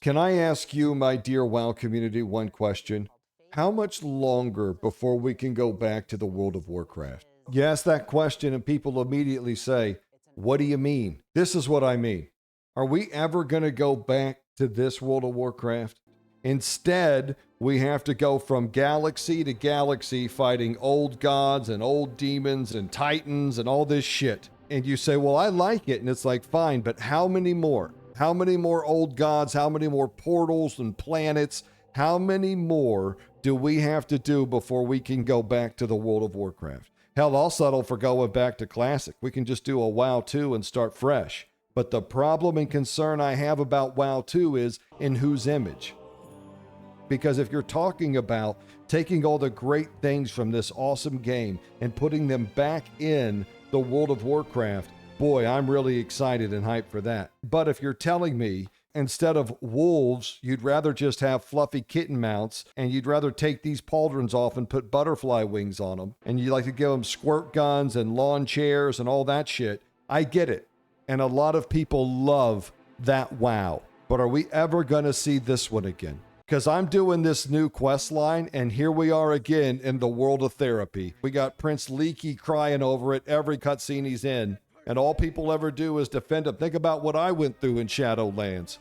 Can I ask you, my dear WoW community, one question? How much longer before we can go back to the World of Warcraft? You ask that question and people immediately say, what do you mean? This is what I mean. Are we ever going to go back to this World of Warcraft? Instead, we have to go from galaxy to galaxy fighting old gods and old demons and titans and all this shit. And you say, well, I like it. And it's like, fine, but how many more? How many more old gods? How many more portals and planets? How many more do we have to do before we can go back to the World of Warcraft? Hell, I'll settle for going back to Classic. We can just do a WoW 2 and start fresh. But the problem and concern I have about WoW 2 is in whose image? Because if you're talking about taking all the great things from this awesome game and putting them back in the World of Warcraft, boy, I'm really excited and hyped for that. But if you're telling me instead of wolves, you'd rather just have fluffy kitten mounts and you'd rather take these pauldrons off and put butterfly wings on them, and you like to give them squirt guns and lawn chairs and all that shit, I get it. And a lot of people love that WoW. But are we ever going to see this one again? Because I'm doing this new quest line, and here we are again in the world of therapy. We got Prince Leaky crying over it every cutscene he's in, and all people ever do is defend him. Think about what I went through in Shadowlands.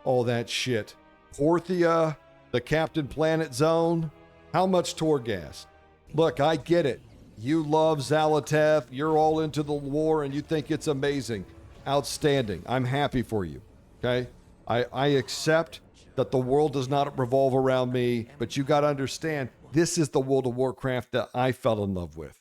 All that shit. Porthia, the Captain Planet Zone. How much Torghast? Look, I get it. You love Zaloteth, you're all into the war, and you think it's amazing. Outstanding. I'm happy for you, okay? I accept that the world does not revolve around me, but you got to understand, this is the World of Warcraft that I fell in love with.